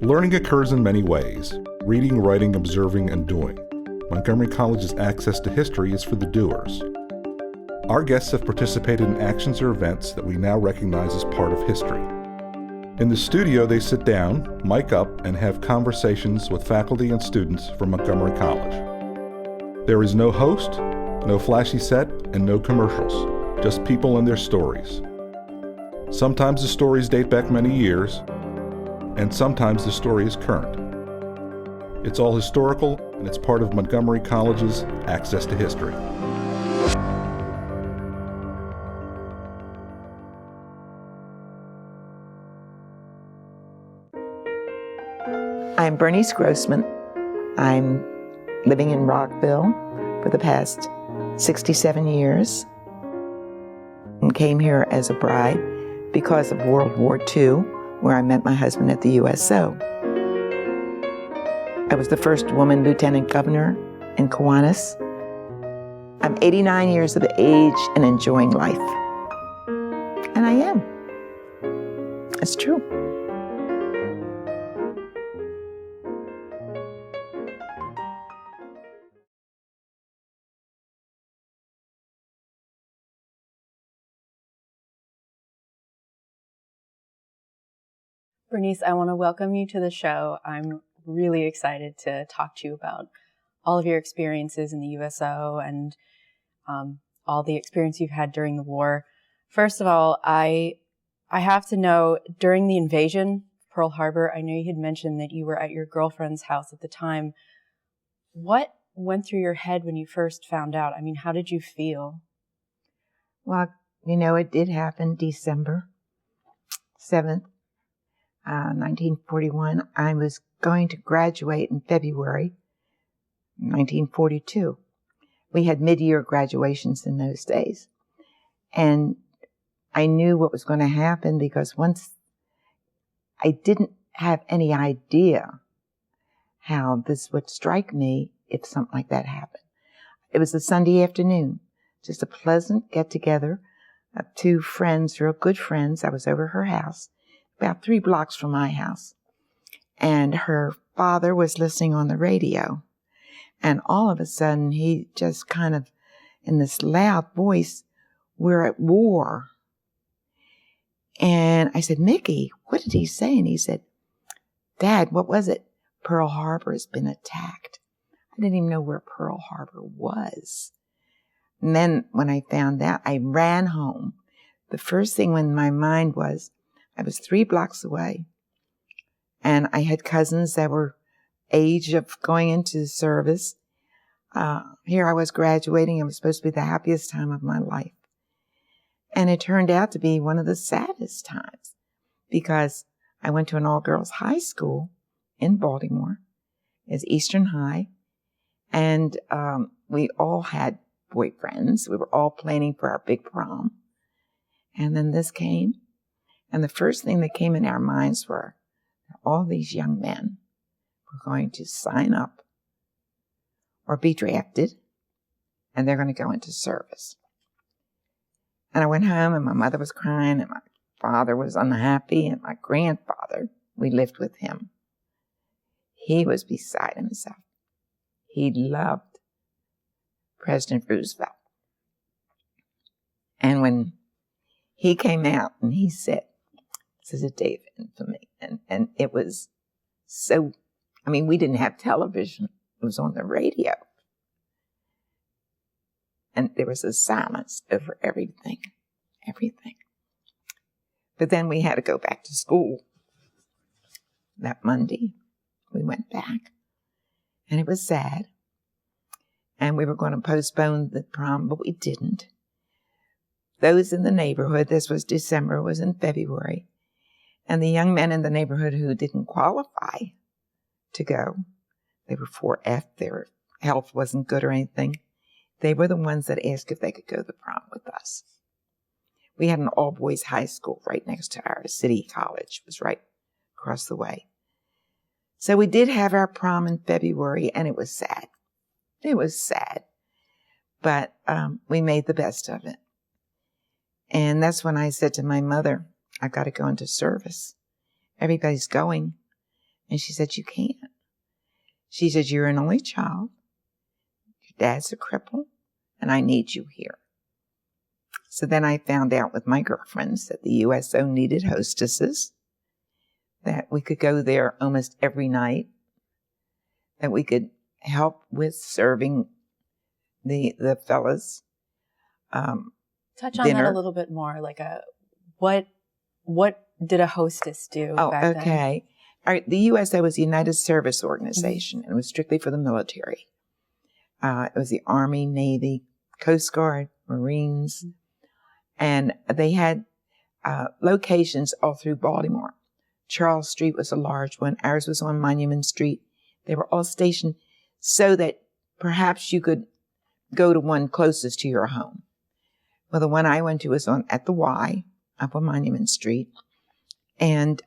Learning occurs in many ways: reading, writing, observing, and doing. Montgomery College's access to history is for the doers. Our guests have participated in actions or events that we now recognize as part of history. In the studio, they sit down, mic up, and have conversations with faculty and students from Montgomery College. There is no host, no flashy set, and no commercials, just people and their stories. Sometimes the stories date back many years, and sometimes the story is current. It's all historical, and it's part of Montgomery College's access to history. I'm Bernice Grossman. I'm living in Rockville for the past 67 years and came here as a bride because of World War II, where I met my husband at the USO. I was the first woman lieutenant governor in Kiwanis. I'm 89 years of age and enjoying life. And I am. It's true. Bernice, I want to welcome you to the show. I'm really excited to talk to you about all of your experiences in the USO and all the experience you've had during the war. First of all, I have to know, during the invasion of Pearl Harbor, I know you had mentioned that you were at your girlfriend's house at the time. What went through your head when you first found out? I mean, how did you feel? Well, you know, it did happen December 7th. 1941. I was going to graduate in February 1942. We had mid-year graduations in those days. And I knew what was going to happen because once I didn't have any idea how this would strike me if something like that happened. It was a Sunday afternoon, just a pleasant get-together of two friends, real good friends. I was over her house, about 3 blocks from my house. And her father was listening on the radio. And all of a sudden, he just kind of, in this loud voice, "We're at war." And I said, "Mickey, what did he say?" And he said, "Dad, what was it?" "Pearl Harbor has been attacked." I didn't even know where Pearl Harbor was. And then when I found out, I ran home. The first thing in my mind was, I was 3 blocks away, and I had cousins that were age of going into the service. Here I was graduating. It was supposed to be the happiest time of my life. And it turned out to be one of the saddest times because I went to an all-girls high school in Baltimore. It's Eastern High, and we all had boyfriends. We were all planning for our big prom. And then this came. And the first thing that came in our minds were that all these young men were going to sign up or be drafted, and they're going to go into service. And I went home, and my mother was crying, and my father was unhappy, and my grandfather, we lived with him. He was beside himself. He loved President Roosevelt. And when he came out and he said, "This is a day of infamy," and it was so, I mean, we didn't have television. It was on the radio. And there was a silence over everything. But then we had to go back to school. That Monday, we went back. And it was sad. And we were going to postpone the prom, but we didn't. Those in the neighborhood, this was December, was in February. And the young men in the neighborhood who didn't qualify to go, they were 4F, their health wasn't good or anything, they were the ones that asked if they could go to the prom with us. We had an all-boys high school right next to our city college. It was right across the way. So we did have our prom in February, and it was sad. It was sad. But we made the best of it. And that's when I said to my mother, "I've got to go into service. Everybody's going." And she said, you can't. She said, you're an only child. Your dad's a cripple, and I need you here. So then I found out with my girlfriends that the USO needed hostesses, that we could go there almost every night, that we could help with serving the fellas. Touch on dinner. that a little bit more. Like what did a hostess do back then? Okay. All right, the USO was the United Service Organization, and it was strictly for the military. It was the Army, Navy, Coast Guard, Marines, and they had locations all through Baltimore. Charles Street was a large one. Ours was on Monument Street. They were all stationed so that perhaps you could go to one closest to your home. Well, the one I went to was at the Y, up on Monument Street. And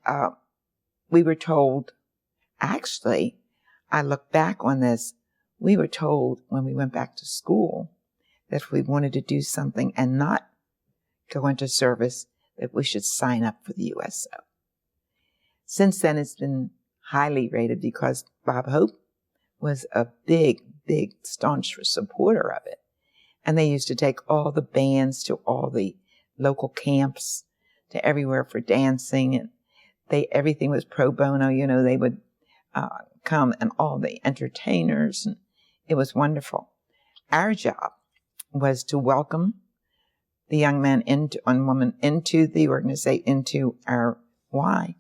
we were told, actually, I look back on this, we were told when we went back to school that if we wanted to do something and not go into service, that we should sign up for the USO. Since then, it's been highly rated because Bob Hope was a big staunch supporter of it. And they used to take all the bands to all the local camps, to everywhere for dancing, and everything was pro bono. You know, they would come, and all the entertainers, and it was wonderful. Our job was to welcome the young man and woman into the organization, into our Y,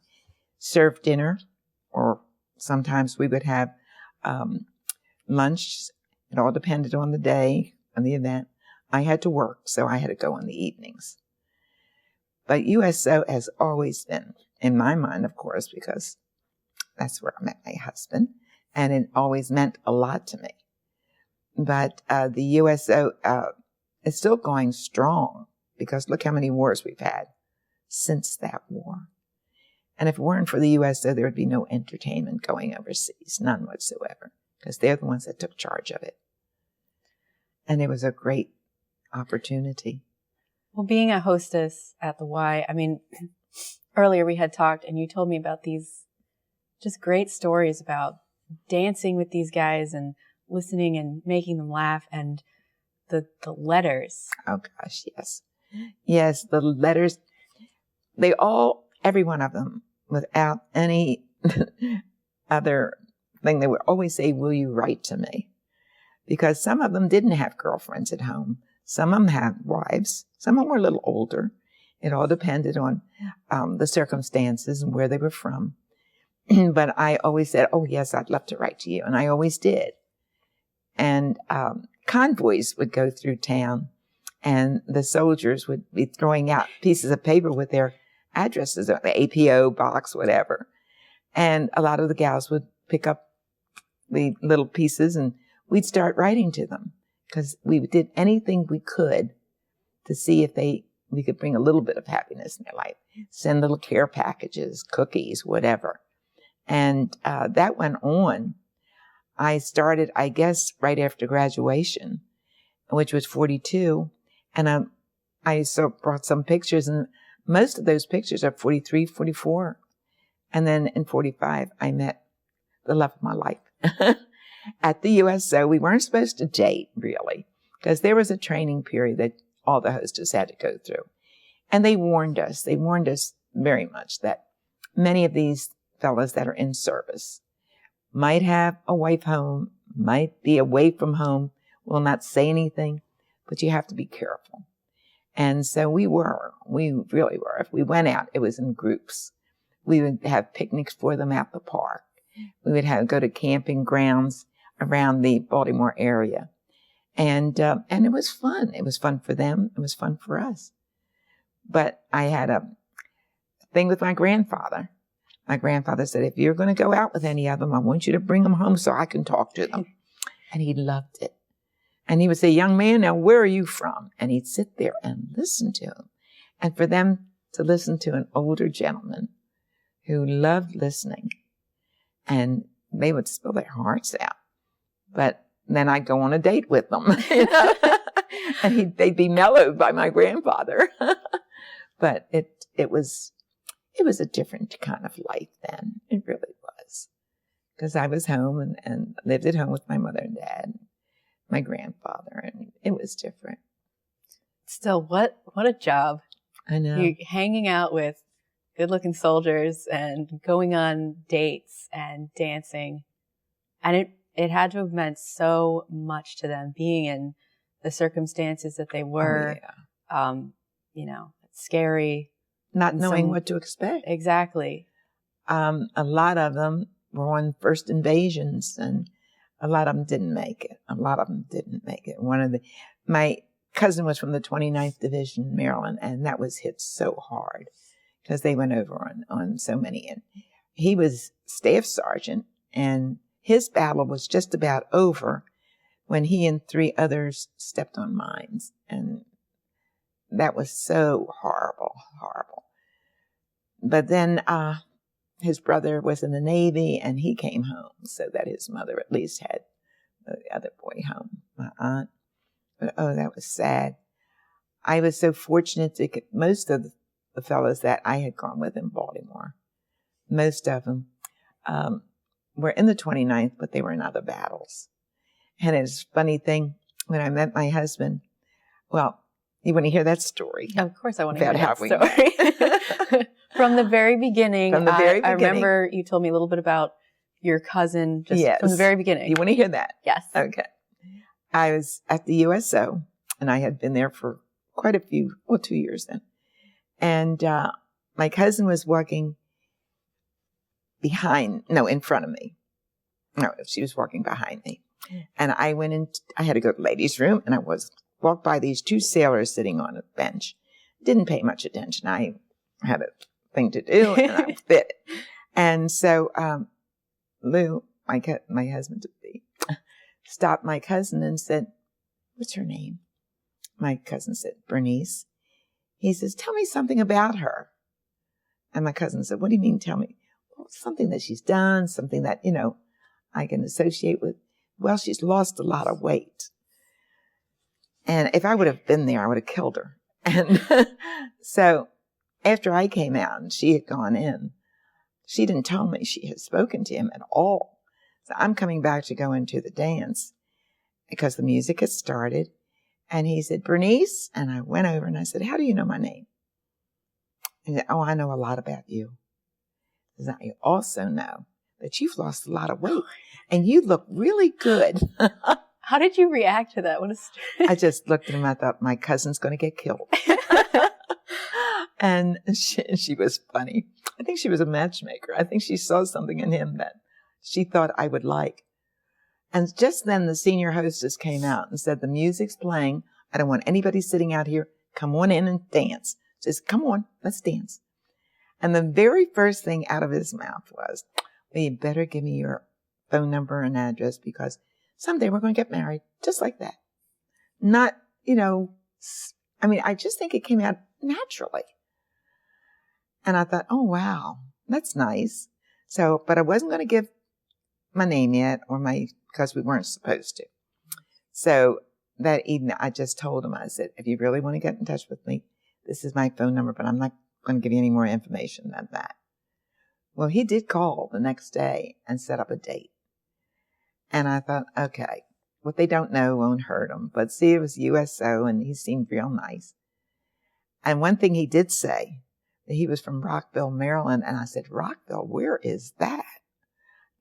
serve dinner, or sometimes we would have lunch. It all depended on the day, on the event. I had to work, so I had to go in the evenings. But USO has always been, in my mind, of course, because that's where I met my husband, and it always meant a lot to me. But the USO is still going strong, because look how many wars we've had since that war. And if it weren't for the USO, there would be no entertainment going overseas, none whatsoever, because they're the ones that took charge of it. And it was a great opportunity. Well, being a hostess at the Y, I mean, earlier we had talked and you told me about these just great stories about dancing with these guys and listening and making them laugh, and the letters. Oh gosh, yes. Yes, the letters, every one of them, without any other thing, they would always say, will you write to me? Because some of them didn't have girlfriends at home. Some of them had wives. Some of them were a little older. It all depended on the circumstances and where they were from. But I always said, oh, yes, I'd love to write to you. And I always did. And convoys would go through town, and the soldiers would be throwing out pieces of paper with their addresses, the APO box, whatever. And a lot of the gals would pick up the little pieces, and we'd start writing to them, because we did anything we could to see if we could bring a little bit of happiness in their life. Send little care packages, cookies, whatever. And that went on. I started, I guess, right after graduation, which was 42. And I brought some pictures, and most of those pictures are 43, 44. And then in 45, I met the love of my life. At the USO, we weren't supposed to date, really, because there was a training period that all the hostess had to go through. And they warned us very much that many of these fellas that are in service might have a wife home, might be away from home, will not say anything, but you have to be careful. And so we really were. If we went out, it was in groups. We would have picnics for them at the park. We would go to camping grounds around the Baltimore area. And it was fun. It was fun for them. It was fun for us. But I had a thing with my grandfather. My grandfather said, if you're going to go out with any of them, I want you to bring them home so I can talk to them. And he loved it. And he would say, young man, now where are you from? And he'd sit there and listen to him. And for them to listen to an older gentleman who loved listening, and they would spill their hearts out. But then I'd go on a date with them, you know? And they'd be mellowed by my grandfather. But it was a different kind of life then. It really was. because I was home and lived at home with my mother and dad, my grandfather, and it was different. Still, what a job. I know. You're hanging out with good-looking soldiers and going on dates and dancing. And it had to have meant so much to them being in the circumstances that they were. Oh, yeah. Scary. Not knowing what to expect. Exactly. A lot of them were on first invasions, and a lot of them didn't make it. My cousin was from the 29th Division in Maryland, and that was hit so hard because they went over on so many. And he was staff sergeant, and his battle was just about over when he and 3 others stepped on mines. And that was so horrible. But then his brother was in the Navy, and he came home so that his mother at least had the other boy home, my aunt. But, that was sad. I was so fortunate to get most of the fellows that I had gone with in Baltimore. Most of them were in the 29th, but they were in other battles. And it's a funny thing, when I met my husband, well, you want to hear that story? Of course I want to hear that story. From the very beginning. I remember you told me a little bit about your cousin from the very beginning. You want to hear that? Yes. Okay. I was at the USO, and I had been there for quite 2 years then. And my cousin was walking in front of me. No, she was walking behind me. And I went in, I had to go to the ladies' room, and I walked by these 2 sailors sitting on a bench. Didn't pay much attention. I had a thing to do, and I fit. And so Lou, my husband to be, stopped my cousin and said, "What's her name?" My cousin said, "Bernice." He says, "Tell me something about her." And my cousin said, "What do you mean, tell me?" "Well, something that she's done, something that, I can associate with." "Well, she's lost a lot of weight." And if I would have been there, I would have killed her. And so after I came out and she had gone in, she didn't tell me she had spoken to him at all. So I'm coming back to go into the dance because the music had started. And he said, "Bernice." And I went over and I said, "How do you know my name?" He said, "Oh, I know a lot about you." He said, "I also know that you've lost a lot of weight and you look really good." How did you react to that? I just looked at him. I thought, my cousin's going to get killed. And she was funny. I think she was a matchmaker. I think she saw something in him that she thought I would like. And just then the senior hostess came out and said, "The music's playing. I don't want anybody sitting out here. Come on in and dance." Just come on, let's dance. And the very first thing out of his mouth was, "Well, you better give me your phone number and address because someday we're going to get married." Just like that. Not, I just think it came out naturally. And I thought, oh, wow, that's nice. So, but I wasn't going to give my name yet because we weren't supposed to. So that evening, I just told him, I said, "If you really want to get in touch with me, this is my phone number, but I'm not going to give you any more information than that." Well, he did call the next day and set up a date. And I thought, okay, what they don't know won't hurt them. But see, it was USO, and he seemed real nice. And one thing he did say, that he was from Rockville, Maryland. And I said, "Rockville, where is that?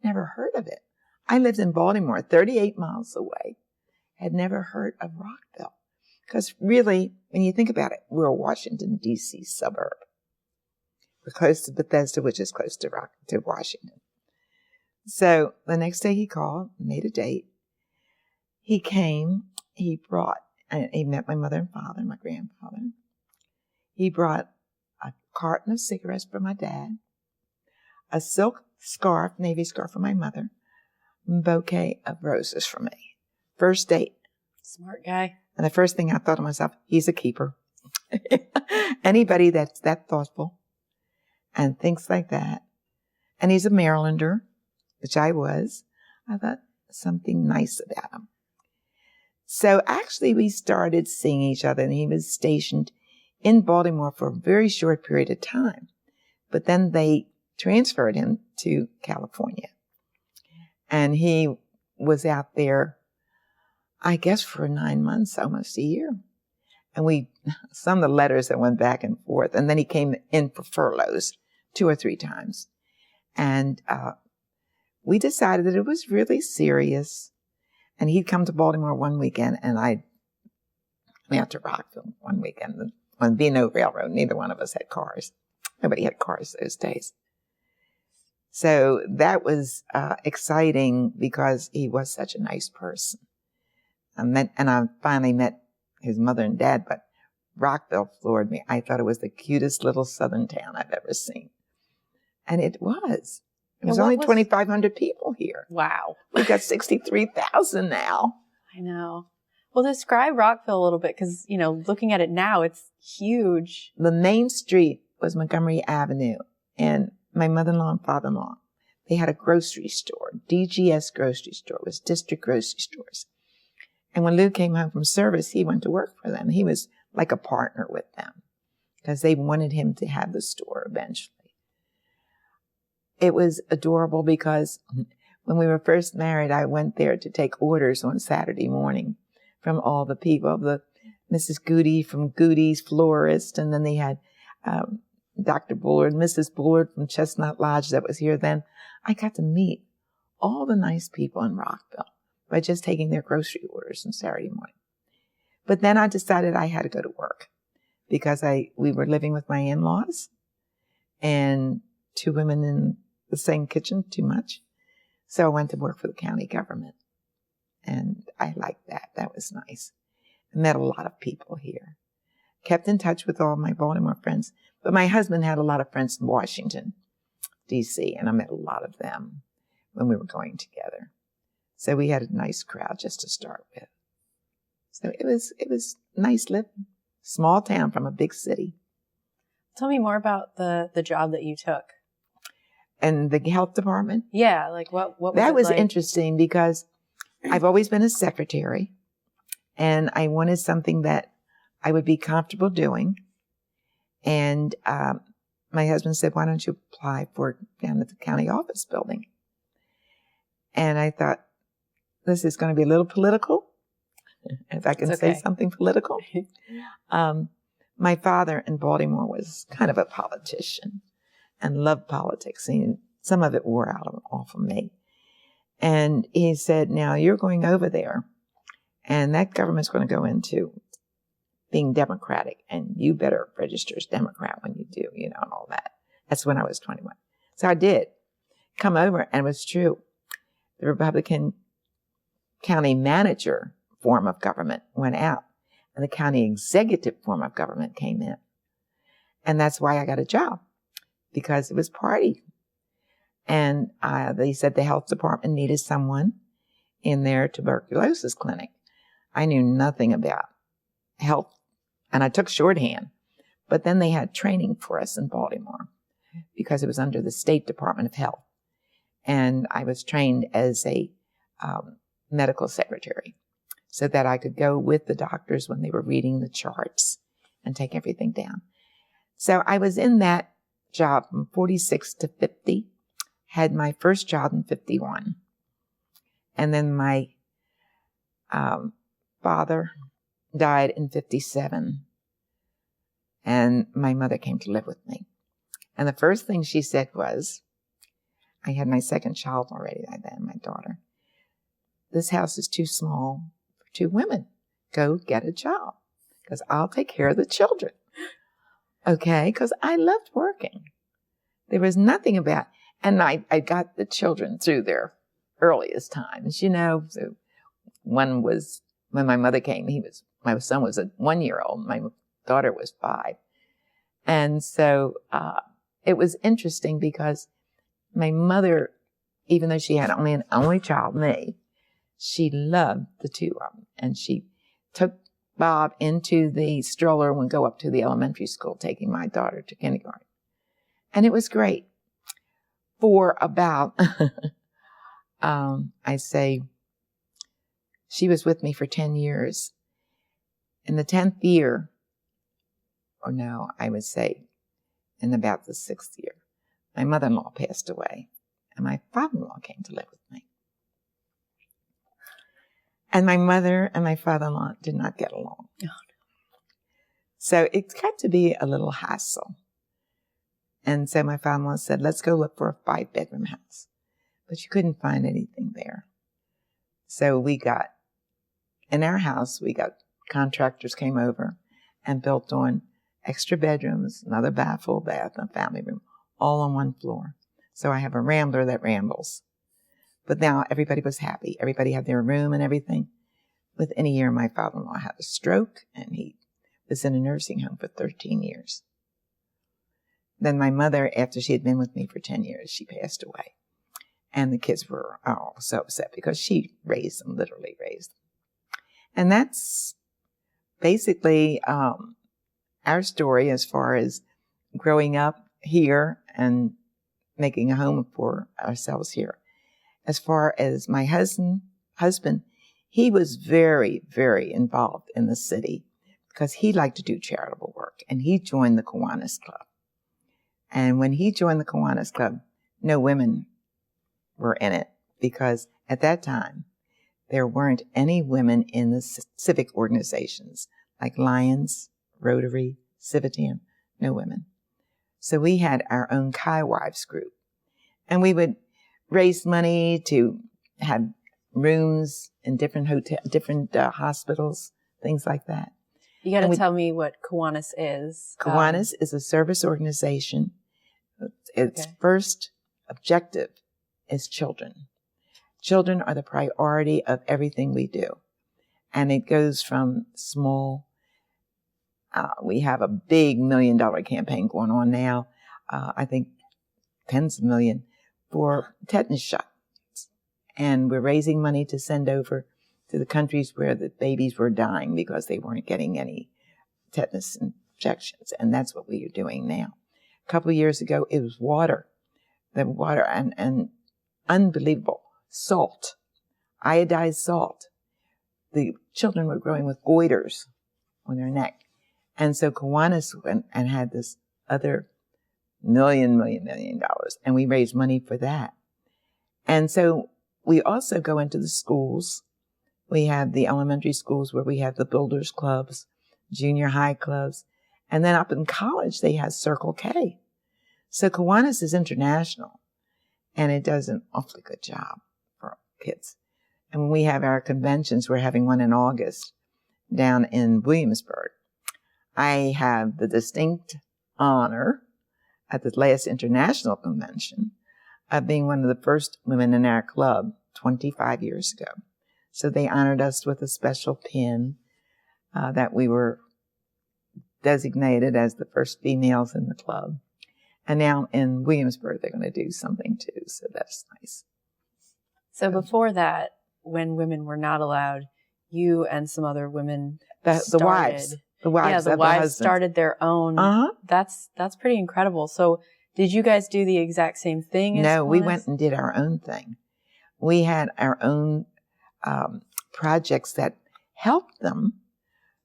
Never heard of it." I lived in Baltimore, 38 miles away. Had never heard of Rockville. Because really, when you think about it, we're a Washington, D.C. suburb. We're close to Bethesda, which is close to Washington. So the next day he called, made a date. He came, he met my mother and father, my grandfather. He brought a carton of cigarettes for my dad, a silk scarf, navy scarf for my mother, a bouquet of roses for me. First date. Smart guy. And the first thing I thought to myself, he's a keeper. Anybody that's that thoughtful and thinks like that. And he's a Marylander, which I was. I thought something nice about him. So actually we started seeing each other, and he was stationed in Baltimore for a very short period of time. But then they transferred him to California. And he was out there, I guess, for 9 months, almost a year. And some of the letters that went back and forth, and then he came in for furloughs 2 or 3 times. And we decided that it was really serious. And he'd come to Baltimore one weekend, and I went out to Rockville one weekend. On B&O Railroad, neither one of us had cars. Nobody had cars those days. So that was exciting because he was such a nice person. I finally met his mother and dad, but Rockville floored me. I thought it was the cutest little southern town I've ever seen. And it was. There was only 2,500 people here. Wow. We got 63,000 now. I know. Well, describe Rockville a little bit because, looking at it now, it's huge. The main street was Montgomery Avenue, and my mother-in-law and father-in-law, they had a grocery store. DGS grocery store. It was district grocery stores. And when Lou came home from service, he went to work for them. He was like a partner with them because they wanted him to have the store eventually. It was adorable because when we were first married, I went there to take orders on Saturday morning from all the people, the Mrs. Goody from Goody's Florist, and then they had Dr. Bullard, Mrs. Bullard from Chestnut Lodge that was here then. I got to meet all the nice people in Rockville by just taking their grocery orders on Saturday morning. But then I decided I had to go to work because we were living with my in-laws and 2 women in the same kitchen, too much. So I went to work for the county government. And I liked that. That was nice. I met a lot of people here. Kept in touch with all my Baltimore friends. But my husband had a lot of friends in Washington, D.C., and I met a lot of them when we were going together. So we had a nice crowd just to start with. So it was nice living. Small town from a big city. Tell me more about the job that you took. And the health department? Yeah, like what was that it was like? Interesting because I've always been a secretary, and I wanted something that I would be comfortable doing. And my husband said, "Why don't you apply for down at the county office building?" And I thought, this is going to be a little political, if I can say something political. My father in Baltimore was kind of a politician and loved politics, and some of it wore off of me. And he said, "Now you're going over there, and that government's going to go into being Democratic, and you better register as Democrat when you do, and all that." That's when I was 21. So I did come over, and it was true. The Republican county manager form of government went out, and the county executive form of government came in. And that's why I got a job, because it was party. And they said the health department needed someone in their tuberculosis clinic. I knew nothing about health, and I took shorthand. But then they had training for us in Baltimore because it was under the State Department of Health. And I was trained as a medical secretary so that I could go with the doctors when they were reading the charts and take everything down. So I was in that job from 46 to 50. Had my first job in 51. And then my father died in 57. And my mother came to live with me. And the first thing she said was, I had my second child already by then, my daughter. "This house is too small for 2 women. Go get a job, because I'll take care of the children." Okay, because I loved working. There was nothing about, and I got the children through their earliest times, So one was, when my mother came, my son was a 1-year-old. My daughter was 5. And so it was interesting because my mother, even though she had only an only child, me, she loved the 2 of them. And she took Bob into the stroller and would go up to the elementary school, taking my daughter to kindergarten. And it was great. For about, I say, she was with me for 10 years. In the 10th year, or no, I would say in about the 6th year, my mother-in-law passed away, and my father-in-law came to live with me. And my mother and my father-in-law did not get along. Oh. So it got to be a little hassle. And so my father-in-law said, let's go look for a 5-bedroom house. But you couldn't find anything there. So in our house, contractors came over and built on extra bedrooms, another full bath, and a family room, all on one floor. So I have a rambler that rambles. But now everybody was happy. Everybody had their room and everything. Within a year, my father-in-law had a stroke, and he was in a nursing home for 13 years. Then my mother, after she had been with me for 10 years, she passed away. And the kids were all so upset because she literally raised them. And that's basically our story as far as growing up here and making a home for ourselves here. As far as my husband, he was very, very involved in the city because he liked to do charitable work, and he joined the Kiwanis Club. And when he joined the Kiwanis Club, no women were in it because at that time, there weren't any women in the civic organizations like Lions, Rotary, Civitan, no women. So we had our own Chi Wives group, and we would raise money to have rooms in different hospitals, things like that. You got to tell me what Kiwanis is. Kiwanis is a service organization. Its first objective is children. Children are the priority of everything we do. And it goes from small, we have a big $1 million campaign going on now, I think tens of millions, for tetanus shots. And we're raising money to send over to the countries where the babies were dying because they weren't getting any tetanus injections. And that's what we are doing now. A couple of years ago, it was water. The water and unbelievable salt, iodized salt. The children were growing with goiters on their neck. And so Kiwanis went and had this other $1 million, and we raised money for that. And so we also go into the schools. We have the elementary schools where we have the builders clubs, junior high clubs, and then up in college they have Circle K. So Kiwanis is international, and it does an awfully good job for kids. And when we have our conventions, we're having one in August down in Williamsburg. I have the distinct honor at the last international convention of being one of the first women in our club 25 years ago. So they honored us with a special pin that we were designated as the first females in the club. And now in Williamsburg, they're going to do something too. So that's nice. So before that, when women were not allowed, you and some other women the wives. The wives, the wives started their own. That's pretty incredible. So did you guys do the exact same thing? No, we went and did our own thing. We had our own projects that helped them.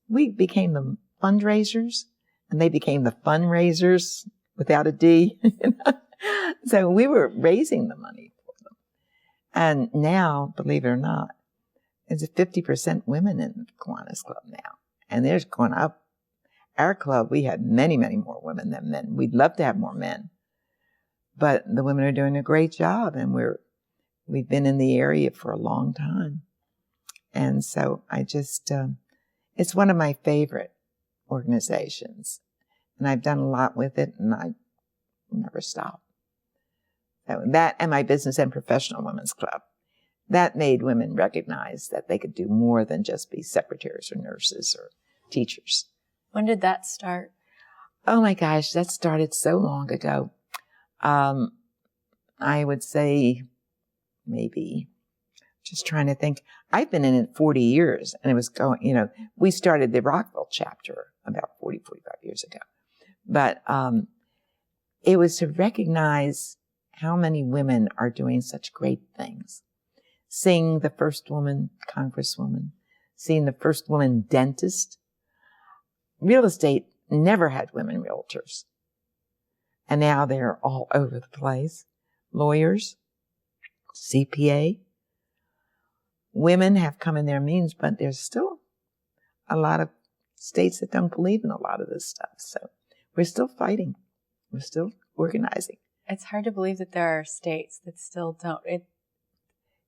We became the fundraisers, and they became the fundraisers without a D. So we were raising the money for them. And now, believe it or not, it's 50% women in the Kiwanis Club now. And they're going up. Our club, we had many, many more women than men. We'd love to have more men. But the women are doing a great job, and we've been in the area for a long time. And so I just, it's one of my favorite organizations. And I've done a lot with it, and I never stop. So that and my Business and Professional Women's Club, that made women recognize that they could do more than just be secretaries or nurses or teachers. When did that start? Oh my gosh, that started so long ago. I would say maybe, just trying to think, I've been in it 40 years, and it was going, we started the Rockville chapter about 40, 45 years ago. But it was to recognize how many women are doing such great things. Seeing the first woman congresswoman, seeing the first woman dentist. Real estate never had women realtors. And now they're all over the place. Lawyers, CPA. women have come in their means, but there's still a lot of states that don't believe in a lot of this stuff. So we're still fighting. We're still organizing. It's hard to believe that there are states that still don't.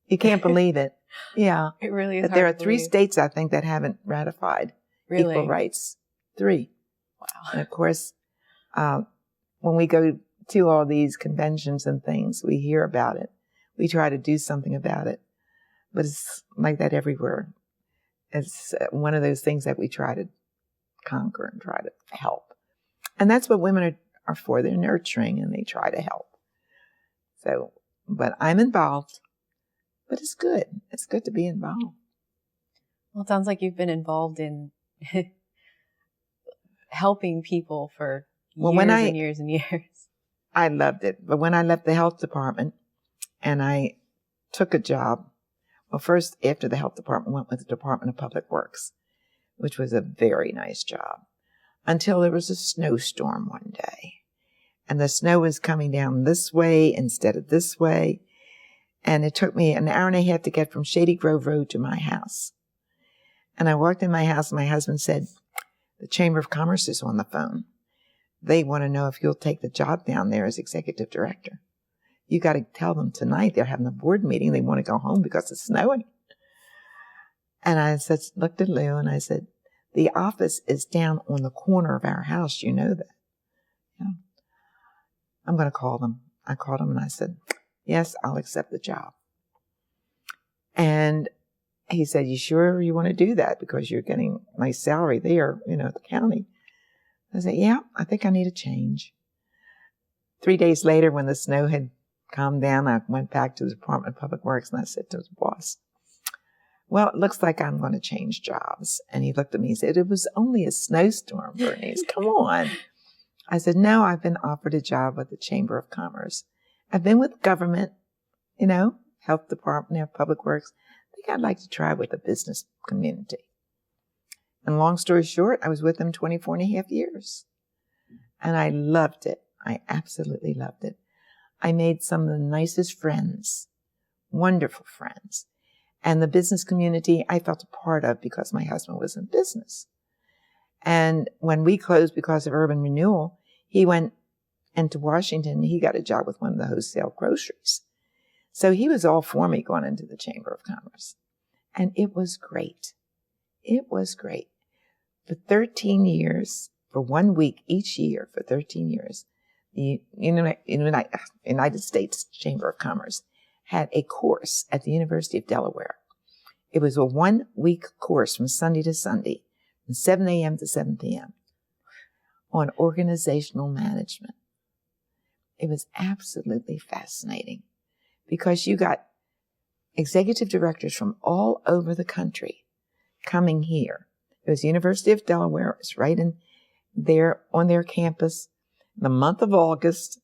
You can't believe it. Yeah. It really is But hard there are to 3 believe. states, I think, that haven't ratified equal rights. 3. Wow. And of course, when we go to all these conventions and things, we hear about it. We try to do something about it. But it's like that everywhere. It's one of those things that we try to conquer and try to help. And that's what women are for. They're nurturing and they try to help. So, but I'm involved. But it's good. It's good to be involved. Well, it sounds like you've been involved in helping people for years and years. I loved it. But when I left the health department and I took a job, well, first after the health department went with the Department of Public Works, which was a very nice job, until there was a snowstorm one day. And the snow was coming down this way instead of this way. And it took me an hour and a half to get from Shady Grove Road to my house. And I walked in my house and my husband said, the Chamber of Commerce is on the phone. They want to know if you'll take the job down there as executive director. You got to tell them tonight they're having a board meeting. They want to go home because it's snowing. And I said, looked at Lou and I said, the office is down on the corner of our house. You know that. Yeah. I'm going to call them. I called them and I said, yes, I'll accept the job. And he said, you sure you want to do that? Because you're getting a nice salary there, at the county. I said, yeah, I think I need a change. 3 days later, when the snow had calmed down, I went back to the Department of Public Works and I said to his boss, well, it looks like I'm going to change jobs. And he looked at me and said, it was only a snowstorm, Bernice. Come on. I said, no, I've been offered a job with the Chamber of Commerce. I've been with government, health department, public works. I think I'd like to try with the business community. And long story short, I was with them 24 and a half years. And I loved it. I absolutely loved it. I made some of the nicest friends, wonderful friends. And the business community I felt a part of because my husband was in business. And when we closed because of urban renewal, he went into Washington. He got a job with one of the wholesale groceries. So he was all for me going into the Chamber of Commerce. And it was great. It was great. For 13 years, for 1 week each year, for 13 years, the United States Chamber of Commerce had a course at the University of Delaware. It was a 1 week course from Sunday to Sunday, from 7 a.m. to 7 p.m. on organizational management. It was absolutely fascinating because you got executive directors from all over the country coming here. It was the University of Delaware. It was right in there on their campus. The month of August,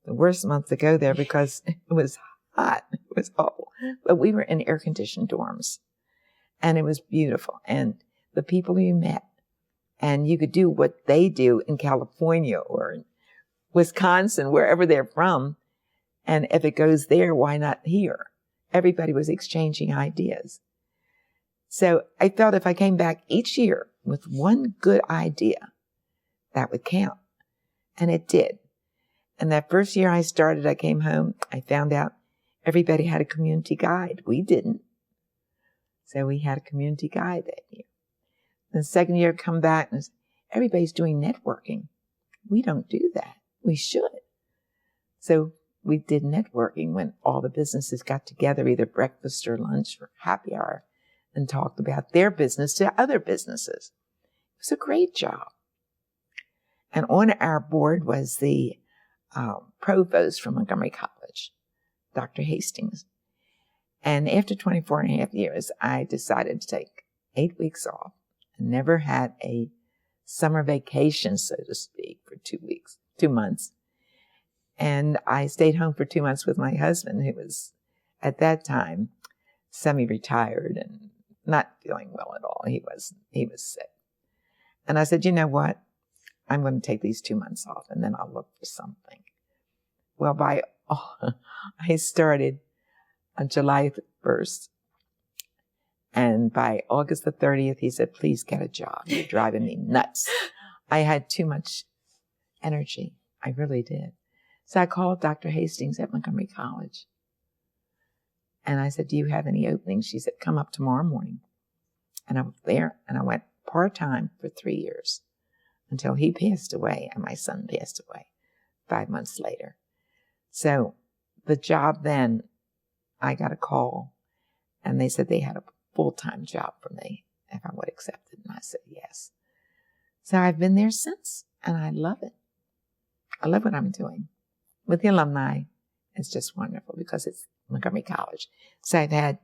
the worst month to go there because it was hot. It was awful. But we were in air-conditioned dorms. And it was beautiful. And the people you met. And you could do what they do in California or in Wisconsin, wherever they're from. And if it goes there, why not here? Everybody was exchanging ideas. So I felt if I came back each year with one good idea, that would count. And it did. And that first year I started, I came home, I found out everybody had a community guide. We didn't. So we had a community guide that year. The second year, come back and everybody's doing networking. We don't do that. We should. So we did networking when all the businesses got together, either breakfast or lunch or happy hour, and talked about their business to other businesses. It was a great job. And on our board was the provost from Montgomery College, Dr. Hastings. And after 24 and a half years, I decided to take 8 weeks off. I never had a summer vacation, so to speak, for 2 months. And I stayed home for 2 months with my husband, who was, at that time, semi-retired and not feeling well at all. He was sick. And I said, you know what? I'm going to take these 2 months off, and then I'll look for something. Well, I started on July 1st. And by August the 30th, he said, please get a job. You're driving me nuts. I had too much energy. I really did. So I called Dr. Hastings at Montgomery College. And I said, do you have any openings? She said, come up tomorrow morning. And I was there, and I went part-time for 3 years until he passed away and my son passed away 5 months later. So the job then, I got a call, and they said they had a full-time job for me if I would accept it. And I said yes. So I've been there since, and I love it. I love what I'm doing. With the alumni, it's just wonderful because it's Montgomery College. So I've had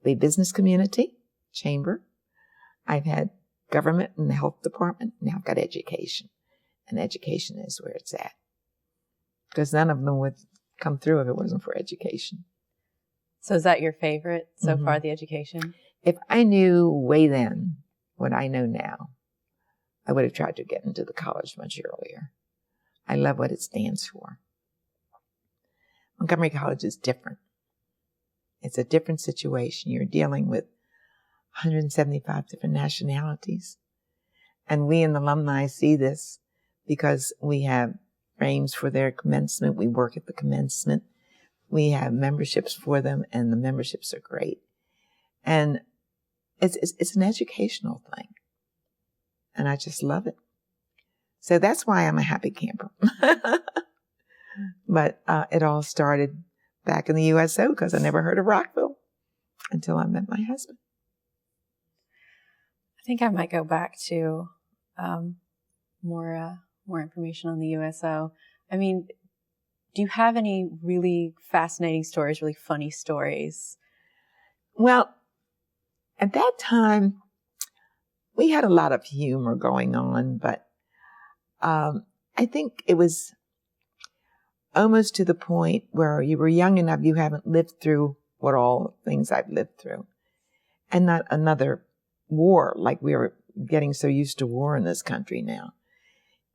the business community, chamber. I've had government and the health department. Now I've got education. And education is where it's at. Because none of them would come through if it wasn't for education. So is that your favorite so far, the education? If I knew way then what I know now, I would have tried to get into the college much earlier. I love what it stands for. Montgomery College is different. It's a different situation. You're dealing with 175 different nationalities. And we in the alumni see this because we have frames for their commencement. We work at the commencement. We have memberships for them, and the memberships are great. And it's an educational thing. And I just love it. So that's why I'm a happy camper. But it all started back in the USO because I never heard of Rockville until I met my husband. I think I might go back to more information on the USO. I mean, do you have any really fascinating stories, really funny stories? Well, at that time, we had a lot of humor going on, but I think it was almost to the point where you were young enough, you haven't lived through what all things I've lived through. And not another war, like we were getting so used to war in this country now.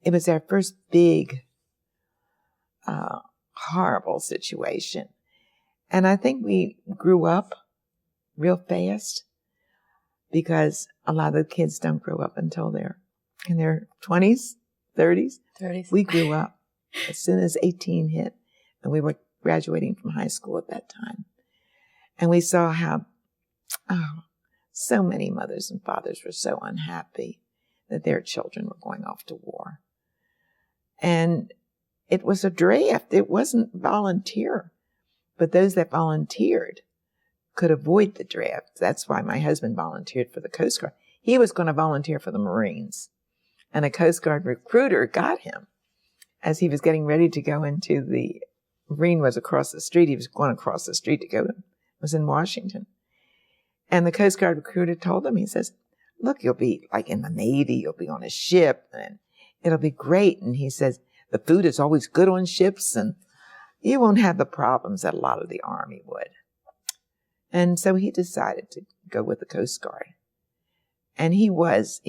It was our first big, horrible situation. And I think we grew up real fast because a lot of the kids don't grow up until they're in their 20s, 30s. We grew up as soon as 18 hit, and we were graduating from high school at that time. And we saw how, so many mothers and fathers were so unhappy that their children were going off to war. And it was a draft. It wasn't volunteer. But those that volunteered could avoid the draft. That's why my husband volunteered for the Coast Guard. He was going to volunteer for the Marines. And a Coast Guard recruiter got him as he was getting ready to go into the Marine was across the street. He was going across the street to go. It was in Washington. And the Coast Guard recruiter told him, he says, look, you'll be like in the Navy. You'll be on a ship and it'll be great. And he says, the food is always good on ships and you won't have the problems that a lot of the Army would. And so he decided to go with the Coast Guard. And he was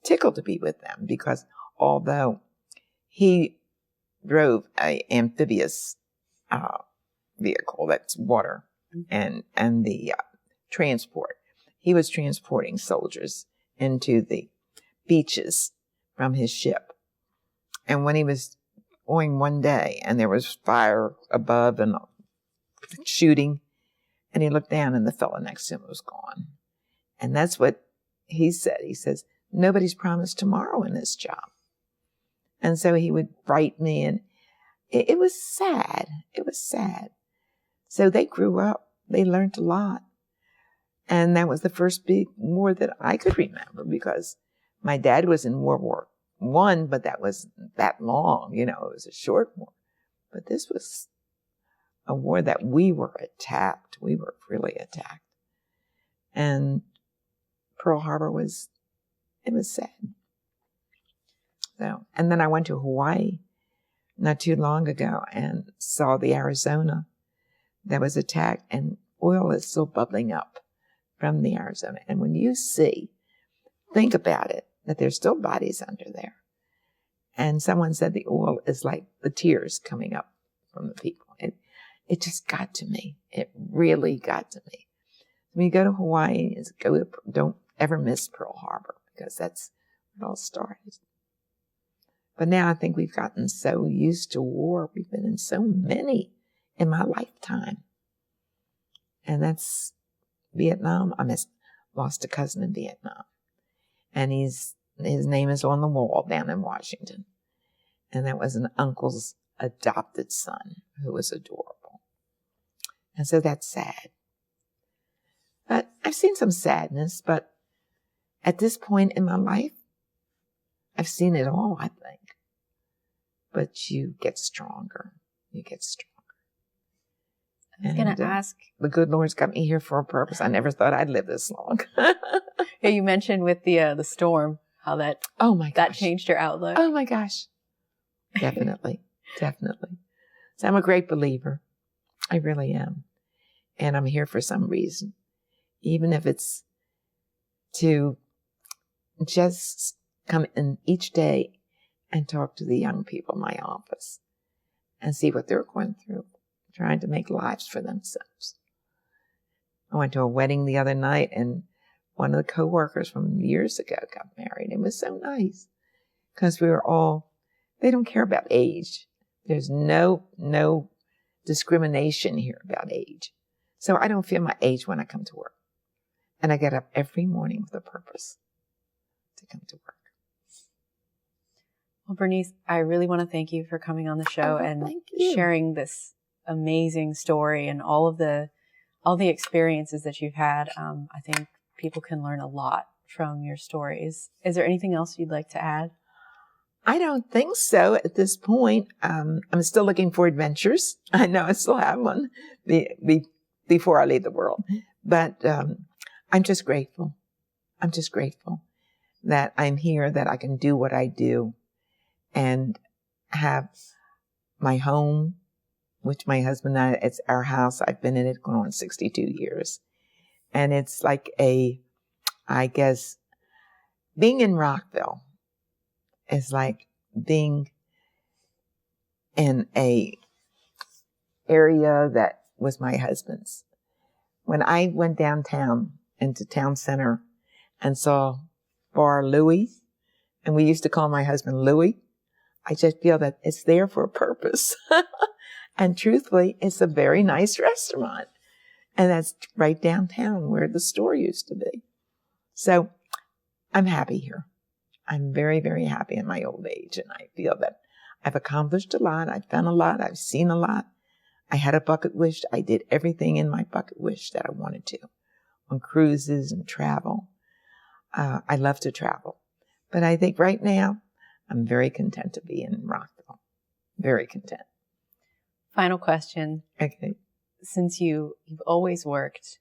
tickled to be with them because although he drove an amphibious vehicle that's water and the transport, he was transporting soldiers into the beaches from his ship. And when he was going one day and there was fire above and shooting, and he looked down and the fellow next to him was gone. And that's what he said. He says, nobody's promised tomorrow in this job. And so he would write me, and it was sad. It was sad. So they grew up. They learned a lot. And that was the first big war that I could remember because my dad was in World War I, but that wasn't that long. You know, it was a short war. But this was a war that we were attacked. We were really attacked. And Pearl Harbor it was sad. So, and then I went to Hawaii not too long ago and saw the Arizona that was attacked, and oil is still bubbling up from the Arizona. And when you think about it, that there's still bodies under there. And someone said the oil is like the tears coming up from the people. It just got to me. It really got to me. When you go to Hawaii, don't ever miss Pearl Harbor, because that's where it all started. But now I think we've gotten so used to war. We've been in so many in my lifetime. And that's Vietnam. I lost a cousin in Vietnam. And his name is on the wall down in Washington. And that was an uncle's adopted son who was adorable. And so that's sad. But I've seen some sadness, but at this point in my life, I've seen it all, I think. But you get stronger. You get stronger. I was going to ask. The good Lord's got me here for a purpose. I never thought I'd live this long. Yeah, you mentioned with the storm, how that that changed your outlook. Oh my gosh. Definitely. Definitely. So I'm a great believer. I really am. And I'm here for some reason. Even if it's to just come in each day and talk to the young people in my office and see what they're going through, trying to make lives for themselves. I went to a wedding the other night, and one of the co-workers from years ago got married. It was so nice because we were all, they don't care about age. There's no discrimination here about age. So I don't feel my age when I come to work. And I get up every morning with a purpose to come to work. Well, Bernice, I really want to thank you for coming on the show and sharing this amazing story and all the experiences that you've had. I think people can learn a lot from your stories. Is there anything else you'd like to add? I don't think so at this point. I'm still looking for adventures. I know I still have one before I leave the world. But I'm just grateful. I'm just grateful that I'm here, that I can do what I do and have my home, which my husband and I, it's our house. I've been in it going on 62 years. And it's like I guess, being in Rockville is like being in a area that was my husband's. When I went downtown into town center and saw Bar Louie, and we used to call my husband Louie, I just feel that it's there for a purpose. And truthfully, it's a very nice restaurant. And that's right downtown where the store used to be. So I'm happy here. I'm very, very happy in my old age. And I feel that I've accomplished a lot. I've done a lot. I've seen a lot. I had a bucket wish. I did everything in my bucket wish that I wanted to on cruises and travel. I love to travel. But I think right now, I'm very content to be in Rockville. Very content. Final question. Okay. Since you've always worked,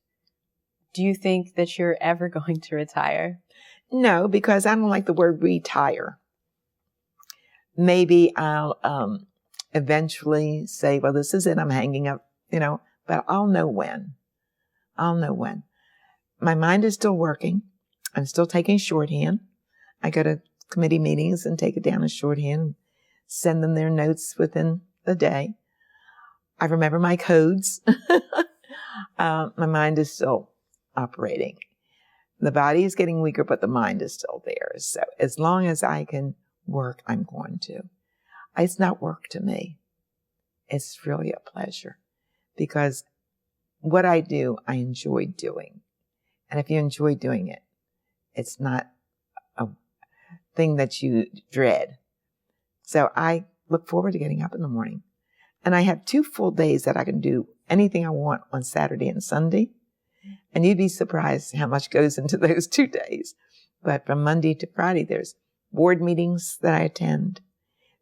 do you think that you're ever going to retire? No, because I don't like the word retire. Maybe I'll eventually say, well, this is it. I'm hanging up, but I'll know when. I'll know when. My mind is still working. I'm still taking shorthand. I go to committee meetings and take it down in shorthand and send them their notes within the day. I remember my codes. My mind is still operating. The body is getting weaker, but the mind is still there. So as long as I can work, I'm going to. It's not work to me. It's really a pleasure because what I do, I enjoy doing. And if you enjoy doing it, it's not a thing that you dread. So I look forward to getting up in the morning. And I have 2 full days that I can do anything I want on Saturday and Sunday. And you'd be surprised how much goes into those 2 days. But from Monday to Friday, there's board meetings that I attend.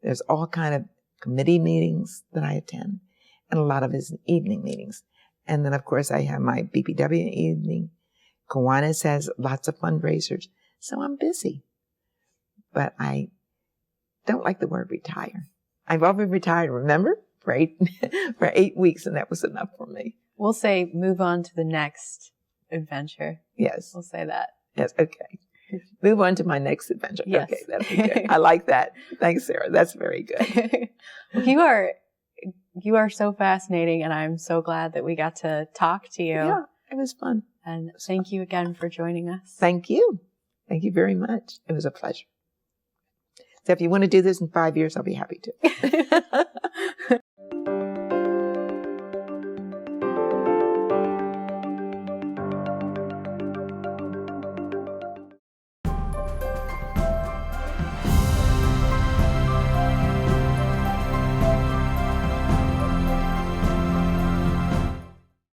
There's all kind of committee meetings that I attend. And a lot of it is evening meetings. And then, of course, I have my BPW evening. Kiwanis has lots of fundraisers. So I'm busy. But I don't like the word retire. I've already retired, remember? For 8 weeks, and that was enough for me. We'll say move on to the next adventure. Yes. We'll say that. Yes, okay. Move on to my next adventure. Yes. Okay, that'll be good. I like that. Thanks, Sara. That's very good. Well, you are so fascinating, and I'm so glad that we got to talk to you. Yeah, it was fun. And thank you again for joining us. Thank you. Thank you very much. It was a pleasure. So if you want to do this in 5 years, I'll be happy to.